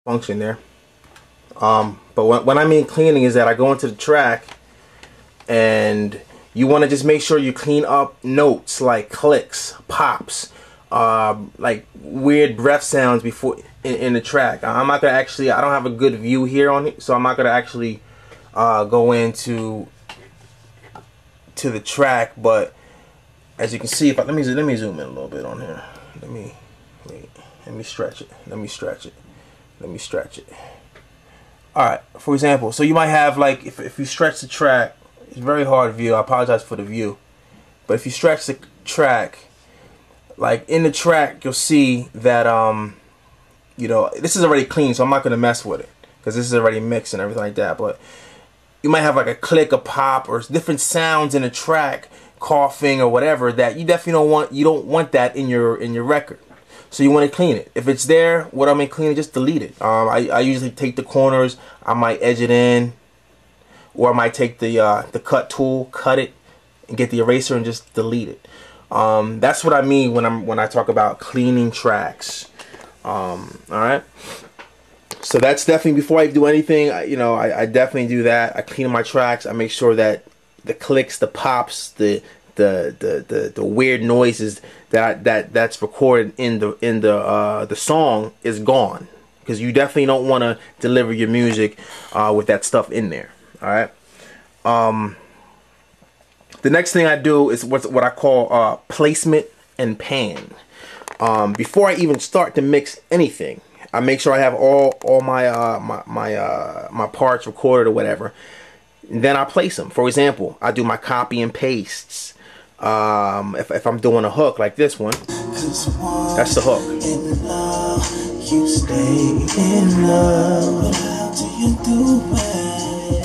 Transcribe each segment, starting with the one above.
function there. But when I mean cleaning is that I go into the track and you want to just make sure you clean up notes like clicks, pops, like weird breath sounds before in the track. I'm not gonna actually, I don't have a good view here on it, so I'm not gonna actually go into the track. But as you can see, if I, let me zoom in a little bit on here. Let me stretch it. Let me stretch it. All right. For example, so you might have like if you stretch the track, it's very hard view. I apologize for the view, but if you stretch the track, like in the track, you'll see that you know, this is already clean, so I'm not gonna mess with it because this is already mixed and everything like that. But you might have like a click, a pop, or different sounds in the track, coughing or whatever, that you definitely don't want. You don't want that in your record. So you want to clean it. If it's there, what I mean clean it, just delete it. I usually take the corners. I might edge it in, or I might take the cut tool, cut it, and get the eraser and just delete it. That's what I mean when I talk about cleaning tracks. All right. So that's definitely, before I do anything, I definitely do that. I clean my tracks. I make sure that the clicks, the pops, the weird noises that's recorded in the song is gone, because you definitely don't want to deliver your music with that stuff in there. All right. The next thing I do is what I call placement and pan. Before I even start to mix anything, I make sure I have all my my parts recorded or whatever. And then I place them. For example, I do my copy and pastes. If I'm doing a hook like this one, that's the hook.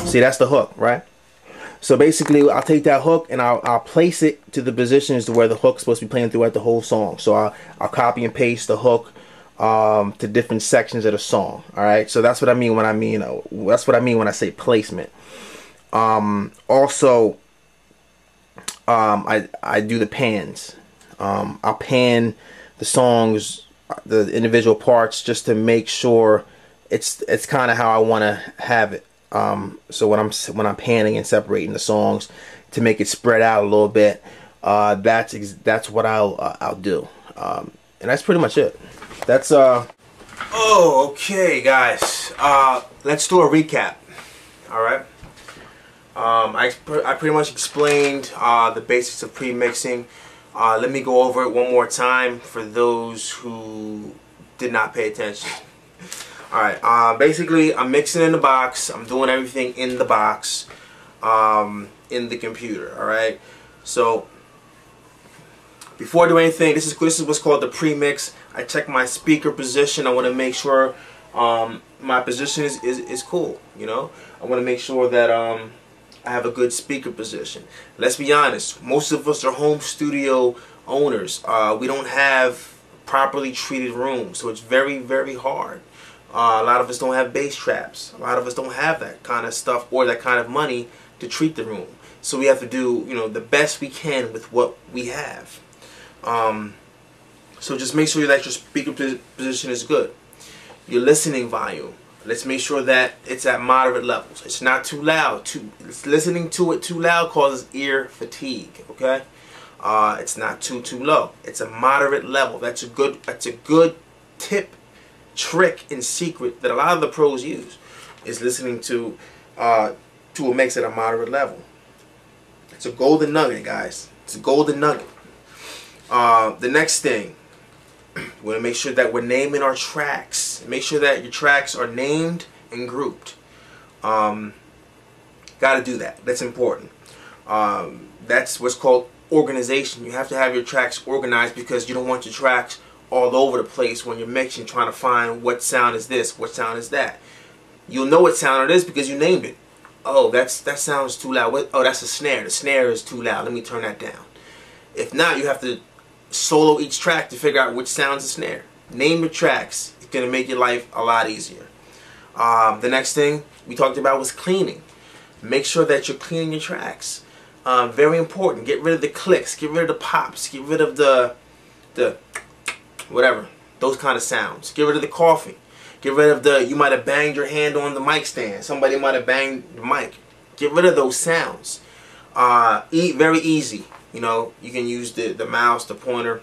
See, that's the hook, right? So basically, I'll take that hook and I'll place it to the positions to where the hook's supposed to be playing throughout the whole song. So I'll copy and paste the hook to different sections of the song. All right. So that's what I mean when I say placement. Also, I do the pans. I'll pan the songs, the individual parts, just to make sure it's kind of how I want to have it. So when I'm panning and separating the songs to make it spread out a little bit, that's what I'll do. And that's pretty much it. That's oh, okay, guys. Let's do a recap. All right. I pretty much explained the basics of pre-mixing. Let me go over it one more time for those who did not pay attention. Alright, basically I'm mixing in the box. I'm doing everything in the box, in the computer. Alright, so before I do anything, this is what's called the pre-mix. I check my speaker position. I want to make sure my position is cool. You know, I want to make sure that I have a good speaker position. Let's be honest, most of us are home studio owners. We don't have properly treated rooms, so it's very, very hard. A lot of us don't have bass traps. A lot of us don't have that kind of stuff or that kind of money to treat the room. So we have to do, the best we can with what we have. So just make sure that your speaker position is good. Your listening volume, let's make sure that it's at moderate levels. It's not too loud. Listening to it too loud causes ear fatigue. Okay, it's not too low. It's a moderate level. That's a good tip, trick, and secret that a lot of the pros use, is listening to a mix at a moderate level. It's a golden nugget, guys. It's a golden nugget. The next thing, we want to make sure that we're naming our tracks. Make sure that your tracks are named and grouped. Got to do that. That's important. That's what's called organization. You have to have your tracks organized, because you don't want your tracks all over the place when you're mixing, trying to find what sound is this, what sound is that. You'll know what sound it is because you named it. Oh, that sounds too loud. Oh, that's a snare. The snare is too loud. Let me turn that down. If not, you have to solo each track to figure out which sound's a snare. Name your tracks. It's going to make your life a lot easier. The next thing we talked about was cleaning. Make sure that you're cleaning your tracks. Very important. Get rid of the clicks. Get rid of the pops. Get rid of the whatever, those kind of sounds. Get rid of the coughing. Get rid of the, you might have banged your hand on the mic stand. Somebody might have banged the mic. Get rid of those sounds. Very easy. You know, you can use the mouse, the pointer,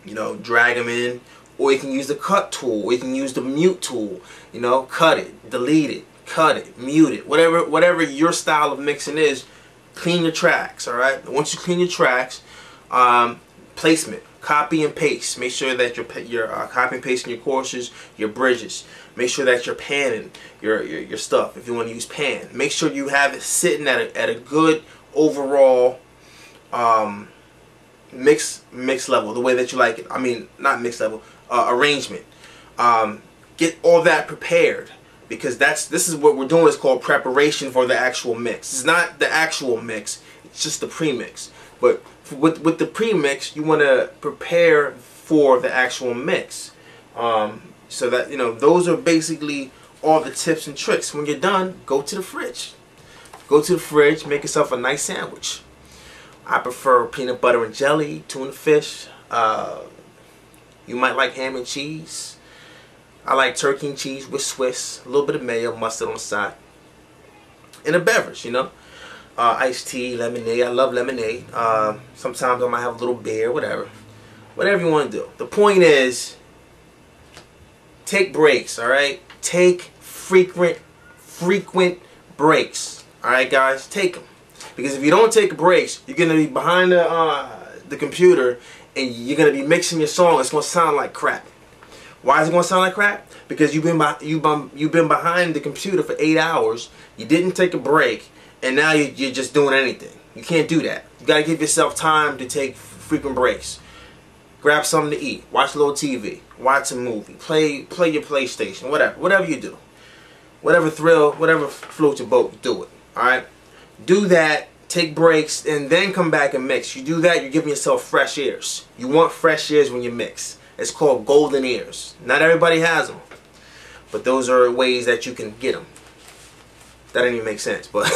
you know, drag them in. Or you can use the cut tool. Or you can use the mute tool. You know, cut it, delete it, cut it, mute it. Whatever your style of mixing is, clean your tracks, alright? Once you clean your tracks, placement. Copy and paste. Make sure that you're copy and pasting your courses, your bridges. Make sure that you're panning your stuff if you want to use pan. Make sure you have it sitting at a good overall mix level, the way that you like it. I mean, not mix level, arrangement. Get all that prepared, because this is what we're doing. Is called preparation for the actual mix. It's not the actual mix. It's just the pre-mix. But with the pre-mix, you want to prepare for the actual mix, so that, you know, those are basically all the tips and tricks. When you're done, go to the fridge. Go to the fridge, make yourself a nice sandwich. I prefer peanut butter and jelly, tuna fish. You might like ham and cheese. I like turkey and cheese with Swiss, a little bit of mayo, mustard on the side, and a beverage, you know. Iced tea, lemonade. I love lemonade. Sometimes I might have a little beer, whatever you want to do. The point is, take breaks, alright? Take frequent breaks, alright guys? Take them. Because if you don't take breaks, you're going to be behind the computer and you're going to be mixing your song. It's going to sound like crap. Why is it going to sound like crap? Because you've been behind the computer for 8 hours. You didn't take a break. And now you're just doing anything. You can't do that. You gotta give yourself time to take frequent breaks. Grab something to eat. Watch a little TV. Watch a movie. Play your PlayStation. Whatever you do. Whatever floats your boat, do it. Alright? Do that. Take breaks. And then come back and mix. You do that, you're giving yourself fresh ears. You want fresh ears when you mix. It's called golden ears. Not everybody has them. But those are ways that you can get them. That didn't even make sense, but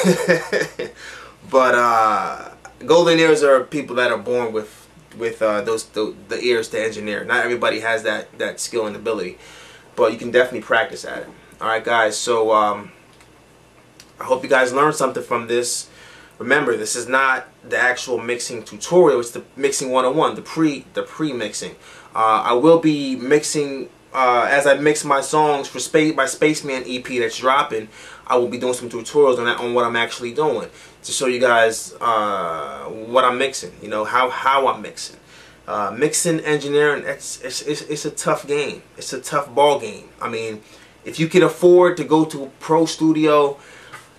golden ears are people that are born with the ears to engineer. Not everybody has that skill and ability, but you can definitely practice at it. All right, guys. So I hope you guys learned something from this. Remember, this is not the actual mixing tutorial. It's the mixing 101, the pre-mixing. I will be mixing. As I mix my songs for my Spaceman EP that's dropping, I will be doing some tutorials on what I'm actually doing to show you guys what I'm mixing. You know, how I'm mixing. Mixing, engineering, it's a tough game. It's a tough ball game. I mean, if you can afford to go to a pro studio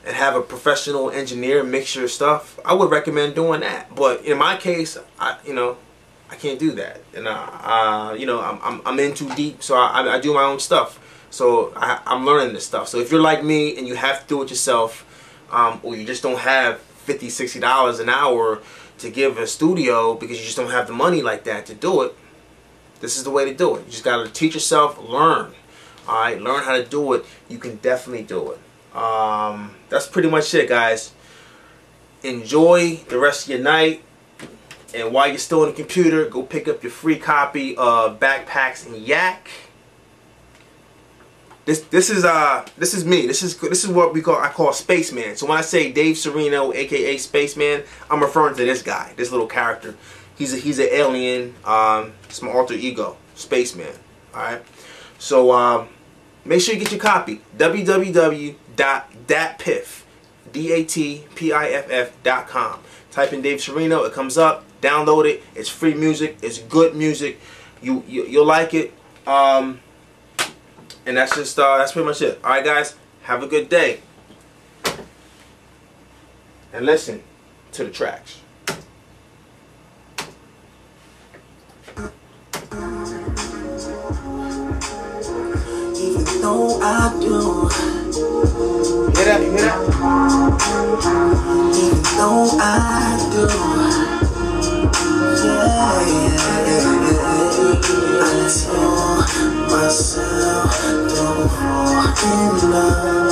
and have a professional engineer mix your stuff, I would recommend doing that. But in my case, I can't do that, and you know, I'm in too deep, so I do my own stuff. So I'm learning this stuff. So if you're like me and you have to do it yourself, or you just don't have $50, $60 an hour to give a studio because you just don't have the money like that to do it, this is the way to do it. You just gotta teach yourself, learn. All right, learn how to do it. You can definitely do it. That's pretty much it, guys. Enjoy the rest of your night. And while you're still on the computer, go pick up your free copy of Backpacks and Yak. This is me. This is what I call Spaceman. So when I say Dave Cirino, aka Spaceman, I'm referring to this guy, this little character. He's an alien. It's my alter ego, Spaceman. All right. So make sure you get your copy. www.datpiff.com. Type in Dave Cirino. It comes up. Download it. It's free music. It's good music. You'll like it. And that's pretty much it. All right, guys. Have a good day. And listen to the tracks. Even though I do. Hear that? You hear that? Even though I do. I told myself don't fall in love.